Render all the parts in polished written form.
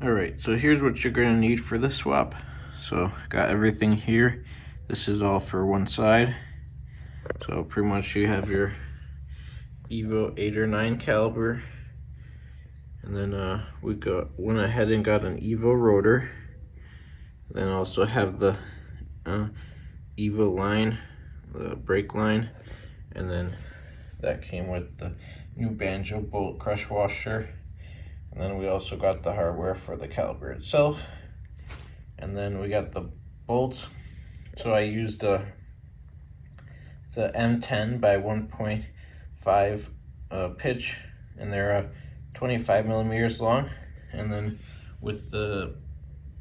Alright, so here's what you're going to need for the swap. So got everything here. This is all for one side. So pretty much you have your Evo 8 or 9 caliber. And then we went ahead and got an Evo rotor. Then also have the Evo line, the brake line. And then that came with the new banjo bolt crush washer. And then we also got the hardware for the caliper itself. And then we got the bolts. So I used the M10 by 1.5 pitch, and they're 25 millimeters long. And then with the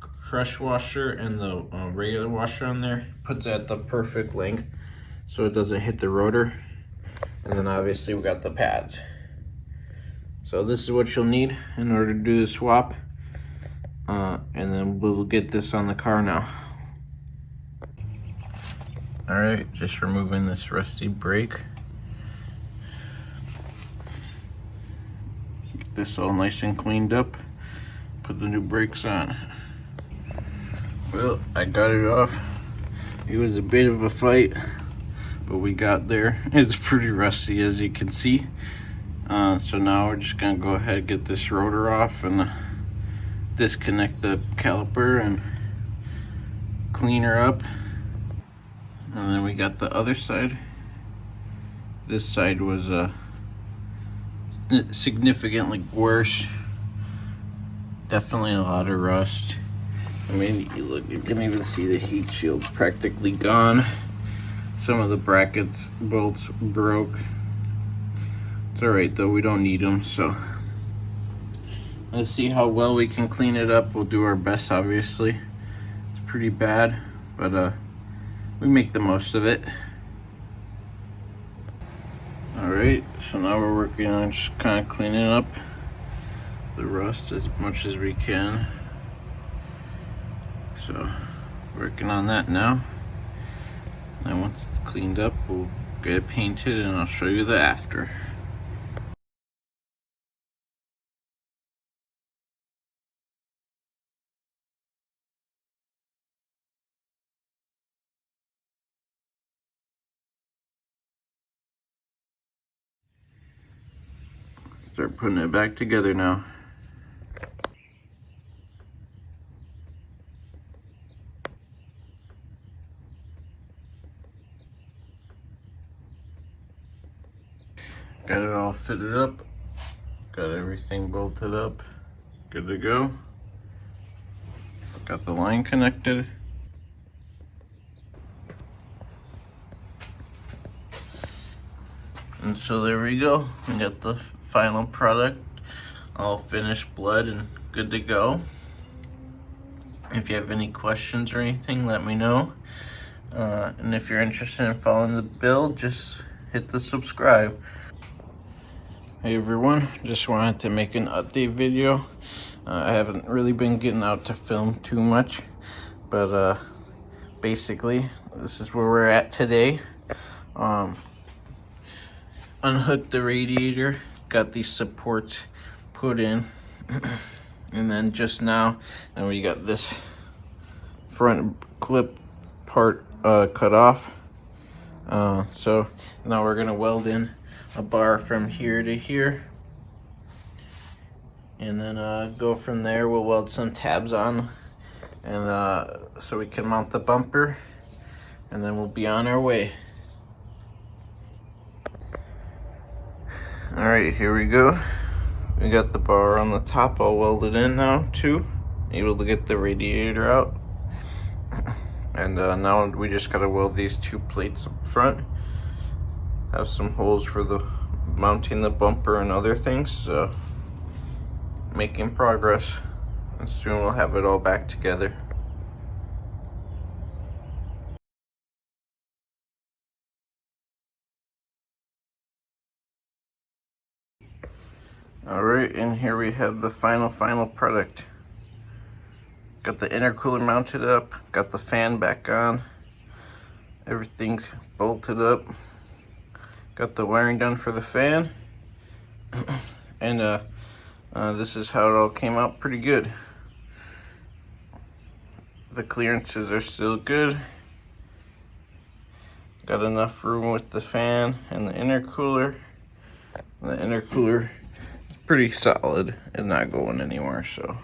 crush washer and the regular washer on there, puts it at the perfect length so it doesn't hit the rotor. And then obviously we got the pads. So this is what you'll need in order to do the swap. And then we'll get this on the car now. Alright, just removing this rusty brake. Get this all nice and cleaned up. Put the new brakes on. Well, I got it off. It was a bit of a fight, but we got there. It's pretty rusty, as you can see. So now we're just gonna go ahead and get this rotor off and disconnect the caliper and clean her up. And then we got the other side. This side was significantly worse. Definitely a lot of rust. I mean, you can even see the heat shield practically gone. Some of the brackets, bolts broke. It's alright though, we don't need them, so let's see how well we can clean it up. We'll do our best, obviously. It's pretty bad, but we make the most of it. Alright, so now we're working on just kind of cleaning up the rust as much as we can. So, working on that now. And once it's cleaned up, we'll get it painted and I'll show you the after. Start putting it back together now. Got it all fitted up. Got everything bolted up. Good to go. Got the line connected. And so there we go. We got the final product, all finished blood and good to go. If you have any questions or anything, let me know. And if you're interested in following the build, just hit the subscribe. Hey everyone, just wanted to make an update video. I haven't really been getting out to film too much, but basically this is where we're at today. Unhooked the radiator, got these supports put in, and then just now, then we got this front clip part cut off. So now we're gonna weld in a bar from here to here, and then go from there. We'll weld some tabs on, and so we can mount the bumper, and then we'll be on our way. All right, here we go. We got the bar on the top all welded in now too. Able to get the radiator out. And now we just gotta weld these two plates up front. Have some holes for the mounting the bumper and other things. So making progress. And soon we'll have it all back together. Alright, and here we have the final product. Got the intercooler mounted up, got the fan back on, everything's bolted up, got the wiring done for the fan, and this is how it all came out, pretty good. the clearances are still good. Got enough room with the fan and the intercooler. The intercooler is pretty solid and not going anywhere, so.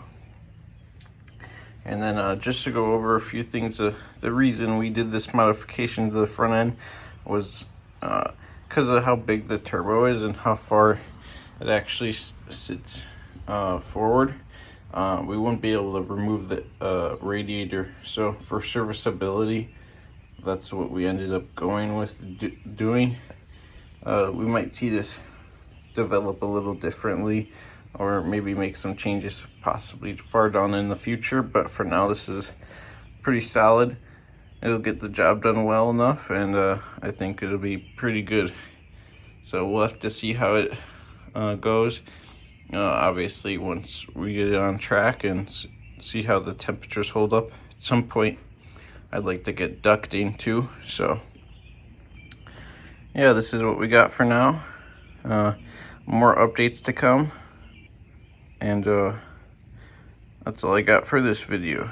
And then just to go over a few things, the reason we did this modification to the front end was because of how big the turbo is and how far it actually sits forward. We wouldn't be able to remove the radiator, so for serviceability, that's what we ended up going with doing. We might see this develop a little differently, or maybe make some changes possibly far down in the future, but for now this is pretty solid. It'll get the job done well enough, and I think it'll be pretty good. So we'll have to see how it goes. Obviously once we get it on track and see how the temperatures hold up. At some point I'd like to get ducting too, so yeah, this is what we got for now. More updates to come, and that's all I got for this video.